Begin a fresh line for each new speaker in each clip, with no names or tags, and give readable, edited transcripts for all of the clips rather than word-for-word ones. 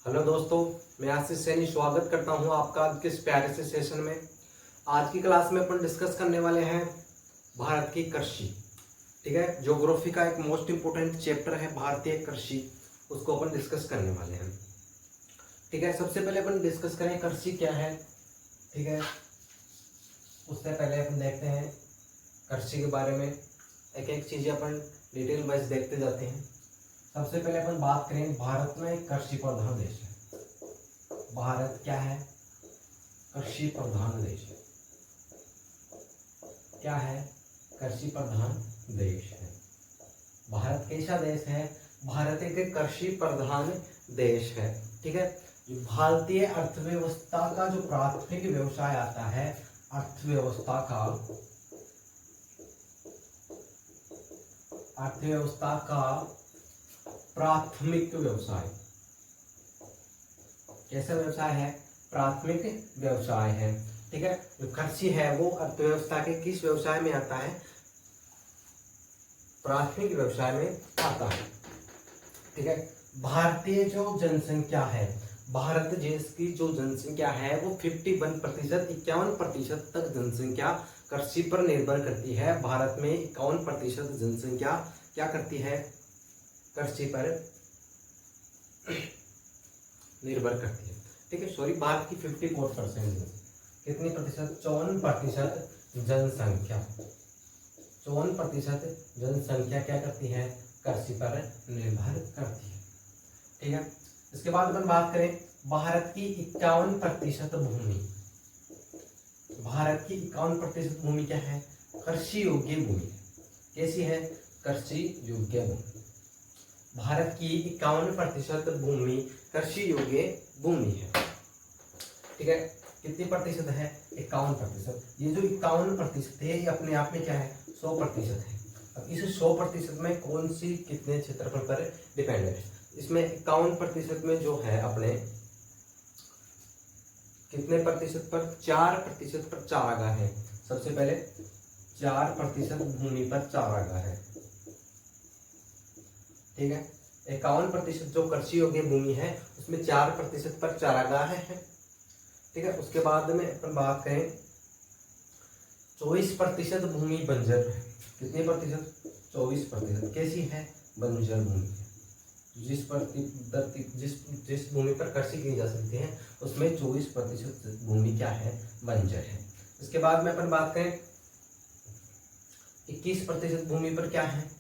Hello दोस्तों, मैं आशीष सैनी स्वागत करता हूं आपका आज के इस प्यारे से सेशन में। आज की क्लास में अपन डिस्कस करने वाले हैं भारत की कृषि। ठीक है, ज्योग्राफी का एक मोस्ट इंपोर्टेंट चैप्टर है भारतीय कृषि, उसको अपन डिस्कस करने वाले हैं। ठीक है, सबसे पहले अपन डिस्कस करें कृषि क्या है। ठीक है, उससे पहले अपन देखते हैं कृषि के बारे में, एक एक चीजें अपन डिटेल वाइज देखते जाते हैं। सबसे पहले अपन बात करें, भारत में कृषि प्रधान देश है। भारत क्या है? कृषि प्रधान देश है। क्या है? कृषि प्रधान देश है। भारत कैसा देश है? भारत एक कृषि प्रधान देश है। ठीक है, भारतीय अर्थव्यवस्था का जो प्राथमिक व्यवसाय आता है, अर्थव्यवस्था का प्राथमिक व्यवसाय कैसा व्यवसाय है? प्राथमिक व्यवसाय है। ठीक है, जो कृषि है वो अर्थव्यवस्था के किस व्यवसाय में आता है? प्राथमिक व्यवसाय में आता है। ठीक है, भारतीय जो जनसंख्या है, भारत देश की जो जनसंख्या है वो 51% तक जनसंख्या कृषि पर निर्भर करती है। भारत में 51% जनसंख्या क्या करती है? कृषि पर निर्भर करती है। ठीक है, सॉरी, भारत की 54%, कितनी प्रतिशत? 54% जनसंख्या, 54% जनसंख्या क्या करती है? कृषि पर निर्भर करती है। ठीक है, इसके बाद अपन बात करें भारत की 51% भूमि, भारत की 51% भूमि क्या है? कृषि योग्य भूमि है। कैसी है? कृषि योग्य भूमि। भारत की 51% भूमि कृषि योग्य भूमि है। ठीक है, कितनी प्रतिशत है? 51%। ये जो 51% है ये अपने आप में क्या है? 100% है। अब इस 100% में कौन सी कितने क्षेत्रफल पर डिपेंड है? इसमें 51% में जो है अपने कितने प्रतिशत पर? 4% पर चारागाह है। सबसे पहले 4% भूमि पर चारागाह है। ठीक है, 51% जो कृषि योग्य भूमि है उसमें 4% पर चारागाह है। ठीक है, उसके बाद में अपन बात करें 24% भूमि बंजर है। कितने प्रतिशत? 24%। कैसी है? बंजर भूमि है। जिस भूमि पर कृषि की जा सकती है उसमें 24% भूमि क्या है? बंजर है। इसके बाद में अपन बात करें 21% भूमि पर क्या है?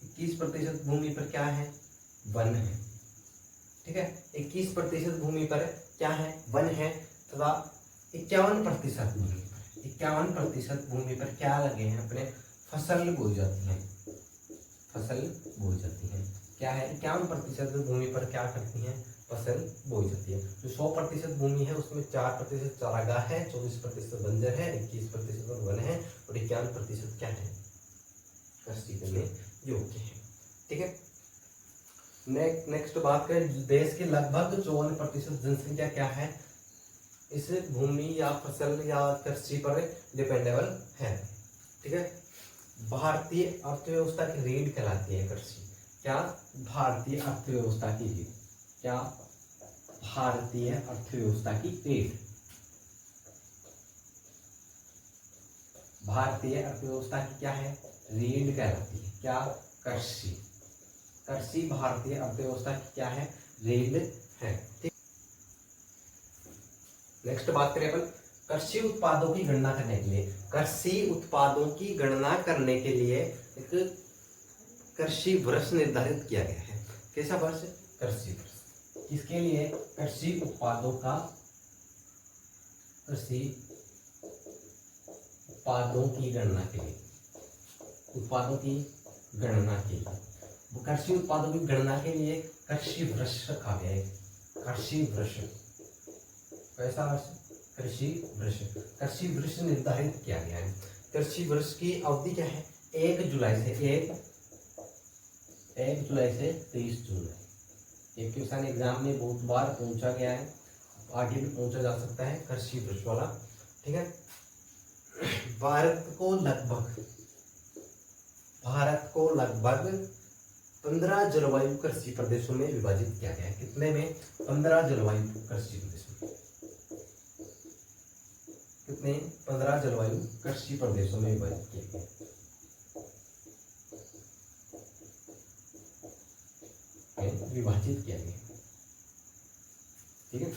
21% भूमि पर क्या है? वन है। ठीक है, 21% भूमि पर क्या है? वन है। तथा 51% भूमि पर क्या लगे हैं? अपने फसल बोई जाती है। फसल बोई जाती है। क्या है? 51% भूमि पर क्या करती हैं? फसल बोई जाती है। जो 100% भूमि है उसमें 4% चारागाह है, 24% बंजर है, 21% वन है और 51% क्या है? कृषि करने योग्य है। ठीक है, नेक्स्ट बात करें, देश के लगभग 54% जनसंख्या क्या है? इस भूमि या फसल या कृषि पर डिपेंडेबल है। ठीक है, भारतीय अर्थव्यवस्था की रीढ़ कहलाती है कृषि। क्या? भारतीय अर्थव्यवस्था की रीढ़। क्या? भारतीय अर्थव्यवस्था की रीढ़। भारतीय अर्थव्यवस्था की क्या है? रीढ़ कहलाती है। क्या? कृषि। कृषि भारतीय अर्थव्यवस्था की क्या है? रीढ़ है। ठीक, नेक्स्ट बात करें अपन कृषि उत्पादों की गणना करने के लिए। कृषि उत्पादों की गणना करने के लिए एक कृषि वर्ष निर्धारित किया गया है। कैसा वर्ष? कृषि वर्ष। इसके लिए कृषि उत्पादों की गणना के लिए, कृषि उत्पादों की गणना के लिए कृषि वर्ष रखा गया है। कृषि वर्ष, कैसा वर्ष? कृषि वर्ष। कृषि वर्ष निर्धारित किया गया है। कृषि वर्ष की अवधि क्या है? 1 जुलाई से 23 जून। ये क्वेश्चन एग्जाम में बहुत बार पूछा गया है, आगे भी पूछा जा सकता है कृषि वर्ष वाला। ठीक है, भारत को लगभग 15 जलवायु कृषि प्रदेशों में विभाजित किया गया है। कितने में? 15 जलवायु कृषि प्रदेशों में। कितने? 15 जलवायु कृषि प्रदेशों में विभाजित किया गया है, विभाजित किया गया। ठीक है,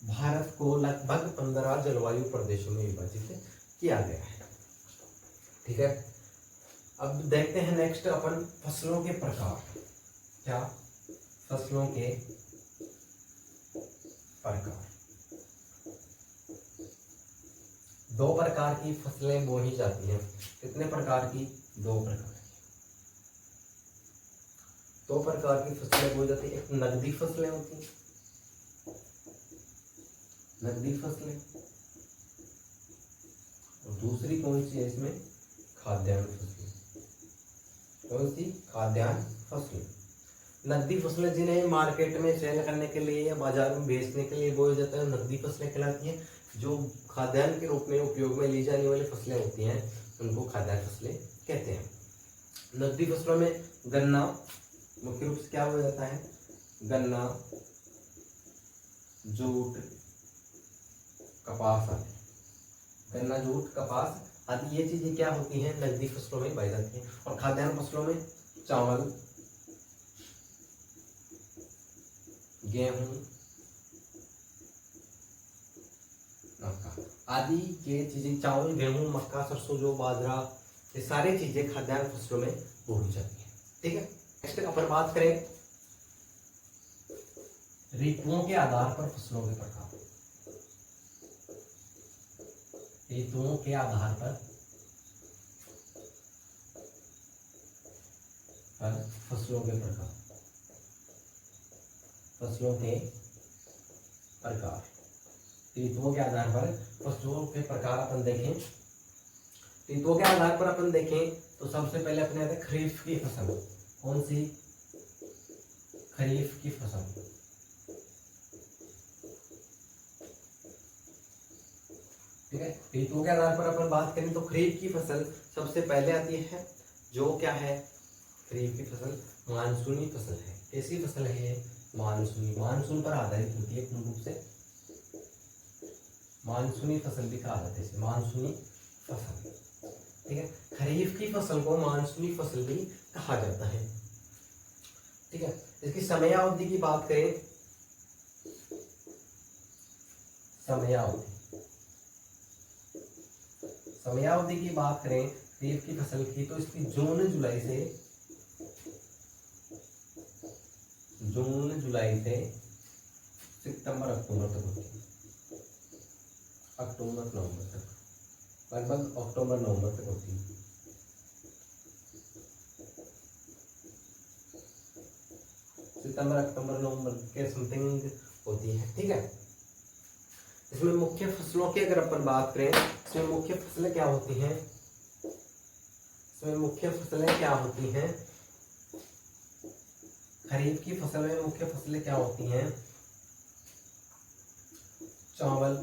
भारत को लगभग 15 जलवायु प्रदेशों में विभाजित किया गया है। ठीक है, अब देखते हैं नेक्स्ट अपन फसलों के प्रकार। क्या? फसलों के प्रकार। 2 प्रकार की फसलें बोई जाती हैं। कितने प्रकार की? 2 प्रकार। 2 प्रकार की फसलें बोई जाती है। एक नकदी फसलें होती हैं, नकदी फसलें, और दूसरी कौन सी है इसमें? खाद्यान्न फसलें। कौन सी? खाद्यान्न फसलें। नकदी फसलें जिन्हें मार्केट में सेल करने के लिए या बाजार में बेचने के लिए बोया जाता है, नकदी फसलें कहलाती हैं। जो खाद्यान्न के रूप में उपयोग में ली जाने वाली फसलें होती हैं उनको खाद्यान्न फसलें कहते हैं। नकदी फसलों में गन्ना मुख्य रूप से क्या हो जाता है? गन्ना, जूट, कपास आदि। गन्ना, जूट, कपास आदि ये चीजें क्या होती हैं? नकदी फसलों में पाई जाती हैं। और खाद्यान्न फसलों में चावल, गेहूं, मक्का आदि ये चीजें, चावल, गेहूं, मक्का, सरसों, जो बाजरा, ये सारी चीजें खाद्यान्न फसलों में बोई जाती हैं। ठीक है, नेक्स्ट अपन बात करें ऋतुओं के आधार पर फसलों के प्रकार। ऋतुओं के आधार पर फसलों के प्रकार। फसलों के प्रकार, ऋतुओं के आधार पर फसलों के प्रकार अपन देखें। ऋतुओं के आधार पर अपन देखें तो सबसे पहले अपने आते खरीफ की फसल। कौन सी? खरीफ की फसल। ठीक है, ऋतुओं के आधार पर अपन बात करें तो खरीफ की फसल सबसे पहले आती है, जो क्या है? खरीफ की फसल मानसूनी फसल है। कैसी फसल है? मानसूनी, मानसून पर आधारित होती है पूर्ण रूप से। मानसूनी फसल भी कहा जाता है, मानसूनी फसल। ठीक है, खरीफ की फसल को मानसूनी फसल भी कहा जाता है। ठीक है, इसकी समयावधि की बात करें, समयावधि की बात करें खरीफ की फसल की, तो इसकी जून जुलाई से सितंबर अक्टूबर तक होती है। अक्टूबर नवंबर तक, लगभग अक्टूबर नवंबर तक होती है। सितंबर अक्टूबर नवंबर के समथिंग होती है। ठीक है, इसमें मुख्य फसलों की अगर अपन बात करें, इसमें मुख्य फसलें क्या होती हैं? इसमें मुख्य फसलें क्या होती हैं? खरीफ की फसल में मुख्य फसलें क्या होती हैं? चावल,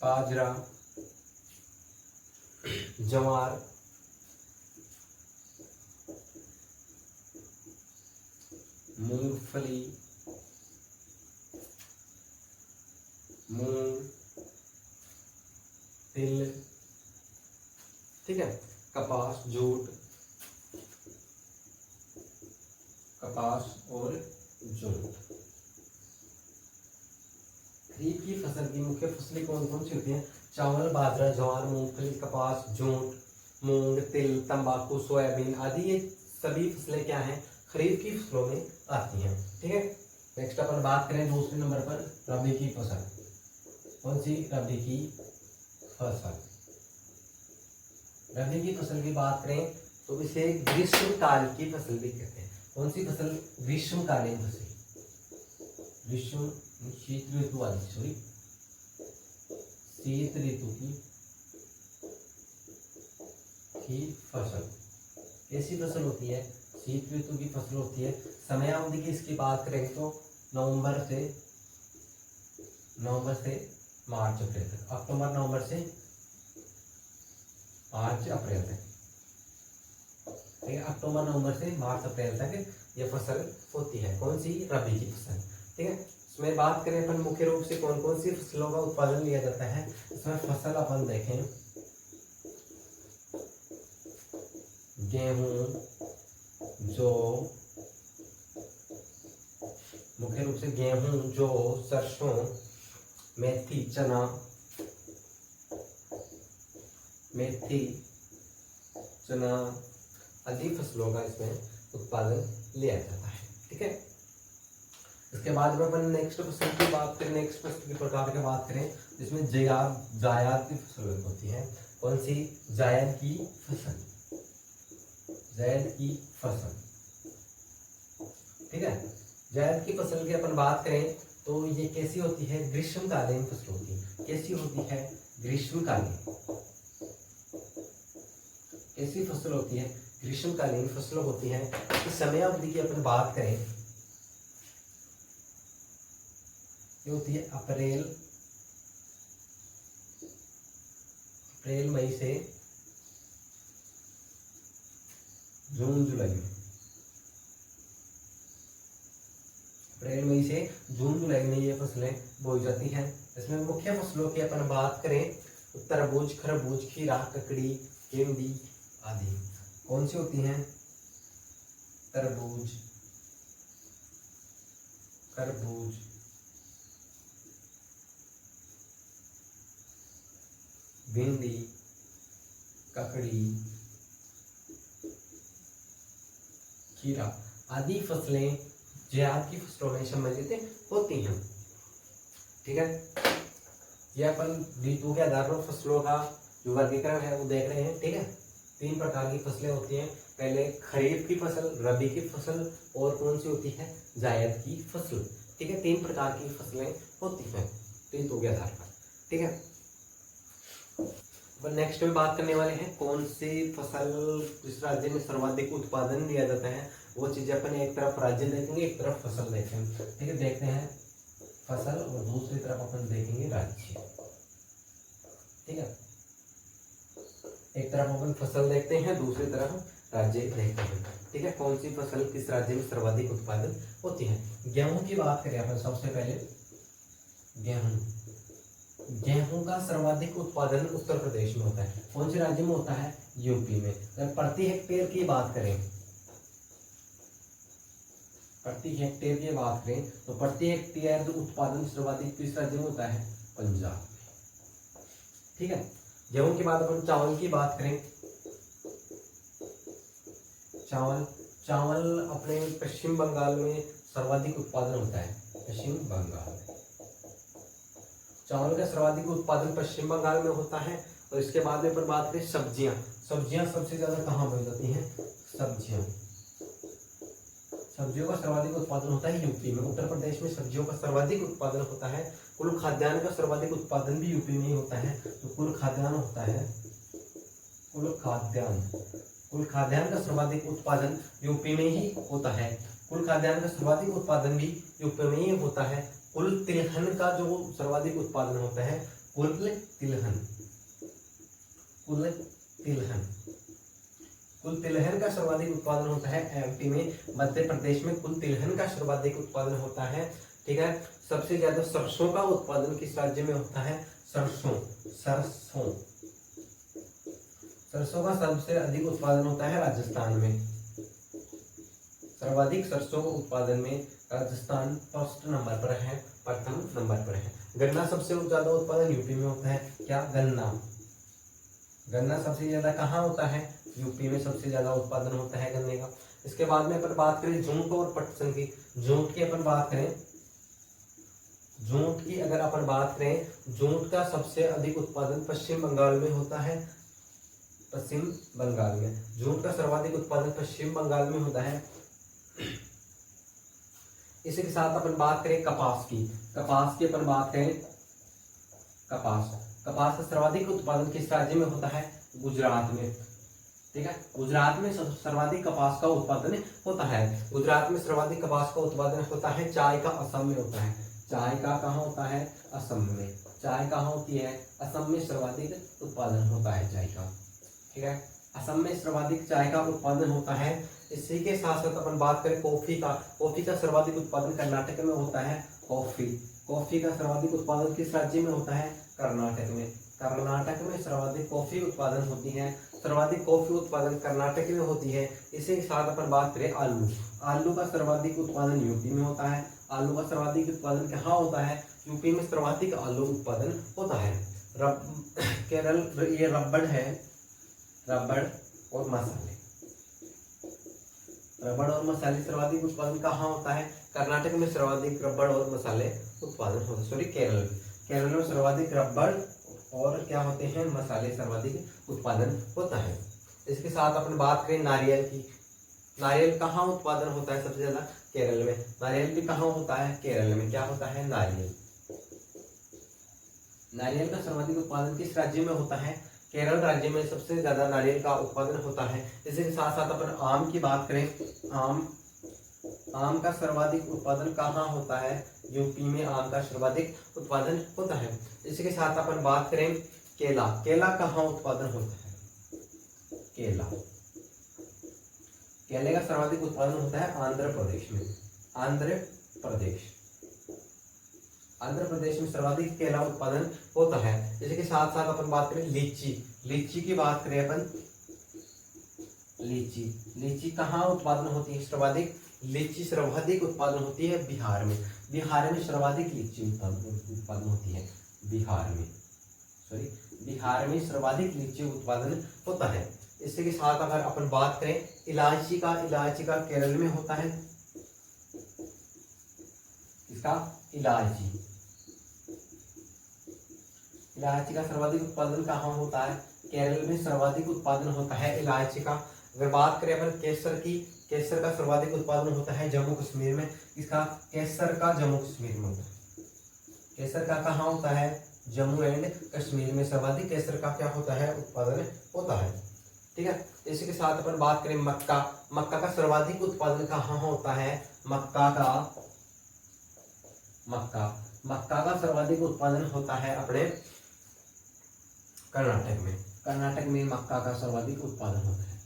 बाजरा, ज्वार, मूंगफली, मूंग, तिल। ठीक है, कपास, जूट, कपास और जूट। खरीफ की फसल की मुख्य फसलें कौन कौन सी होती हैं? चावल, बाजरा, ज्वार, मूंगफली, कपास, जूट, मूंग, तिल, तंबाकू, सोयाबीन आदि ये सभी फसलें क्या हैं? खरीफ की फसलों में आती हैं। ठीक है, नेक्स्ट अपन बात करें दूसरे नंबर पर रबी की फसल। कौन सी? रबी की फसल। रबी की फसल की बात करें तो इसे ग्रीष्मकाल की फसल भी कहते हैं। कौन सी फसल? ग्रीष्मकालीन फसल। ग्रीष्म शीत ऋतु वाली, सॉरी शीत ऋतु की फसल। कैसी फसल होती है? शीत ऋतु की फसल होती है। समयावधि की इसकी बात करें तो नवंबर से मार्च अप्रैल तक, अक्टूबर नवंबर से मार्च अप्रैल तक, ठीक है। अक्टूबर नवंबर से मार्च अप्रैल तक ये फसल होती है, कौन सी, रबी की फसल, ठीक है। इसमें बात करें अपन मुख्य रूप से कौन कौन सी फसलों का उत्पादन लिया जाता है, इसमें फसल अपन देखें, गेहूं, जौ, मुख्य रूप से गेहूं, जौ, सरसों, मेथी, चना, आदि फसलों का इसमें उत्पादन लिया जाता है, ठीक है। इसके बाद में अपन नेक्स्ट फसल की बात करें, नेक्स्ट फसल के प्रकार की बात करें, जिसमें जायद की फसल होती है, कौन सी, जायद की फसल, ठीक है। जायद की फसल की अपन बात करें तो ये कैसी होती है, ग्रीष्मकालीन फसल होती है, कैसी होती है, ग्रीष्मकालीन, कैसी फसल होती है, ग्रीष्मकालीन फसल होती है। इस समय अवधि की अपन बात करें, ये होती है अप्रैल मई से जून जुलाई में, अप्रैल मई से जून जुलाई में ये फसलें बोई जाती हैं। इसमें मुख्य फसलों की अपन बात करें तो तरबूज, खरबूज, खीरा, ककड़ी, भिंडी आदि कौन सी होती हैं, तरबूज, खरबूज, भिंडी, ककड़ी, खीरा आदि फसलें जायद की फसलों में सम्मिलित होती हैं, ठीक है। ये अपन ऋतु के आधार पर फसलों का जो वर्गीकरण है वो देख रहे हैं, ठीक है। 3 प्रकार की फसलें होती हैं, पहले खरीफ की फसल, रबी की फसल और कौन सी होती है, जायद की फसल, ठीक है। 3 प्रकार की फसलें होती हैं ऋतु के आधार पर, ठीक है। नेक्स्ट में बात करने वाले हैं कौन सी फसल जिस राज्य में सर्वाधिक उत्पादन लिया जाता है, वो चीजें अपन एक तरफ राज्य देखेंगे, एक तरफ फसल देखेंगे, ठीक है। देखते हैं फसल और दूसरी तरफ अपन देखेंगे राज्य, ठीक है। एक तरफ अपन फसल देखते हैं, दूसरी तरफ राज्य देखते हैं, ठीक है। कौन सी फसल किस राज्य में सर्वाधिक उत्पादन होती है। गेहूं की बात करें अपन सबसे पहले, गेहूं का सर्वाधिक उत्पादन उत्तर प्रदेश में होता है, कौन से राज्य में होता है, यूपी में। अगर प्रति हेक्टेयर की बात करें, तो प्रति हेक्टेयर उत्पादन सर्वाधिक किस राज्य में होता है, पंजाब में, ठीक है। गेहूं के बाद अपन चावल की बात करें, चावल अपने पश्चिम बंगाल में सर्वाधिक उत्पादन होता है, पश्चिम बंगाल में चावल का सर्वाधिक उत्पादन पश्चिम बंगाल में होता है। और इसके बाद में अपन बात करें सब्जियां सबसे ज्यादा कहाँ बोई जाती हैं, सब्जियों का सर्वाधिक उत्पादन होता है यूपी में। उत्तर प्रदेश में सब्जियों का सर्वाधिक उत्पादन होता है। कुल खाद्यान्न का सर्वाधिक उत्पादन भी यूपी में ही होता है। तो कुल खाद्यान्न होता है, कुल खाद्यान्न का सर्वाधिक उत्पादन यूपी में ही होता है। कुल खाद्यान्न का सर्वाधिक उत्पादन भी यूपी में ही होता है। कुल तिलहन का जो सर्वाधिक उत्पादन होता है, कुल तिलहन का सर्वाधिक उत्पादन होता है एमपी में। मध्य प्रदेश में कुल तिलहन का सर्वाधिक उत्पादन होता है, ठीक है। सबसे ज्यादा सरसों का उत्पादन किस राज्य में होता है, सरसों का सबसे अधिक उत्पादन होता है राजस्थान में। सर्वाधिक सरसों उत्पादन में राजस्थान प्रथम नंबर पर है। गन्ना सबसे ज्यादा उत्पादन यूपी में होता है। क्या, गन्ना सबसे ज्यादा कहाँ होता है, यूपी में सबसे ज्यादा उत्पादन होता है गन्ने का। इसके बाद में अपन बात करें जूट और पटसन की। जूट की अगर अपन बात करें, जूट का सबसे अधिक उत्पादन पश्चिम बंगाल में होता है। जूट का सर्वाधिक उत्पादन पश्चिम बंगाल में होता है। इसी के साथ अपन बात करें कपास की अपन बात करें, कपास का सर्वाधिक उत्पादन किस राज्य में होता है, गुजरात में, ठीक है। गुजरात में सर्वाधिक कपास का उत्पादन होता है। गुजरात में सर्वाधिक कपास का उत्पादन होता है। चाय का असम में होता है। चाय का कहाँ होता है, असम में। चाय कहाँ होती है, असम में सर्वाधिक उत्पादन होता है चाय का, ठीक है। असम में सर्वाधिक चाय का उत्पादन होता है। इसी के साथ साथ अपन बात करें कॉफी का, कॉफी का सर्वाधिक उत्पादन कर्नाटक में होता है। कॉफी का सर्वाधिक उत्पादन किस राज्य में होता है? कर्नाटक में। कर्नाटक में सर्वाधिक कॉफी उत्पादन होती है। सर्वाधिक कॉफी उत्पादन कर्नाटक में होती है। इसी के साथ अपन बात करें आलू का सर्वाधिक उत्पादन यूपी में होता है। आलू का सर्वाधिक उत्पादन कहाँ होता है? यूपी में सर्वाधिक आलू उत्पादन होता है। केरल, ये रबड़ है, रबड़ और मसाले, रबड़ और मसाले सर्वाधिक उत्पादन कहाँ होता है? कर्नाटक में सर्वाधिक रबड़ और मसाले उत्पादन होता है। सॉरी, केरल में सर्वाधिक रबड़ और क्या होते हैं? मसाले सर्वाधिक उत्पादन होता है। इसके साथ अपन बात करें नारियल की। नारियल कहाँ उत्पादन होता है सबसे ज्यादा? केरल में। नारियल भी कहाँ होता है? केरल में। क्या होता है? नारियल। नारियल का सर्वाधिक उत्पादन किस राज्य में होता है? केरल राज्य में सबसे ज्यादा नारियल का उत्पादन होता है। इसी के साथ साथ अपन आम की बात करें, आम का सर्वाधिक उत्पादन कहाँ होता है? यूपी में आम का सर्वाधिक उत्पादन होता है। इसी के साथ अपन बात करें केला कहाँ उत्पादन होता है? केले का सर्वाधिक उत्पादन होता है आंध्र प्रदेश में। आंध्र प्रदेश में सर्वाधिक केला उत्पादन होता है। इसी के साथ साथ अपन बात करें लीची की बात करें अपन, लीची कहाँ उत्पादन होती है सर्वाधिक? लीची सर्वाधिक उत्पादन होती है बिहार में। बिहार में सर्वाधिक लीची उत्पादन होती है। बिहार में सर्वाधिक लीची उत्पादन होता है। इसी के साथ अगर अपन बात करें इलायची का केरल में होता है। इसका इलायची का सर्वाधिक उत्पादन कहाँ होता है? केरल में सर्वाधिक उत्पादन होता है इलायची का। अगर बात करें अपन केसर का सर्वाधिक उत्पादन होता है जम्मू कश्मीर में। इसका केसर का जम्मू कश्मीर में होता है। केसर का कहाँ होता है? जम्मू एंड कश्मीर में सर्वाधिक केसर का क्या होता है? उत्पादन होता है। ठीक है। इसी के साथ अपन बात करें मक्का का सर्वाधिक उत्पादन कहाँ होता है? मक्का का सर्वाधिक उत्पादन होता है अपने कर्नाटक में मक्का का सर्वाधिक उत्पादन होता है।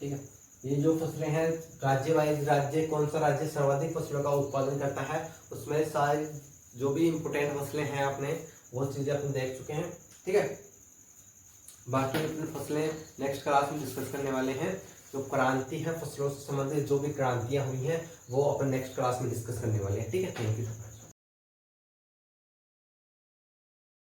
ठीक है। ये जो फसलें हैं राज्य वाइज, कौन सा राज्य सर्वाधिक फसलों का उत्पादन करता है, उसमें सारी जो भी इम्पोर्टेंट फसलें हैं अपने वो चीजें अपन देख चुके हैं। ठीक है। बाकी अपनी फसलें नेक्स्ट क्लास में डिस्कस करने वाले हैं। जो क्रांति है फसलों से संबंधित जो भी क्रांतियां हुई हैं वो अपन नेक्स्ट क्लास में डिस्कस करने वाले हैं। ठीक है। Thank you.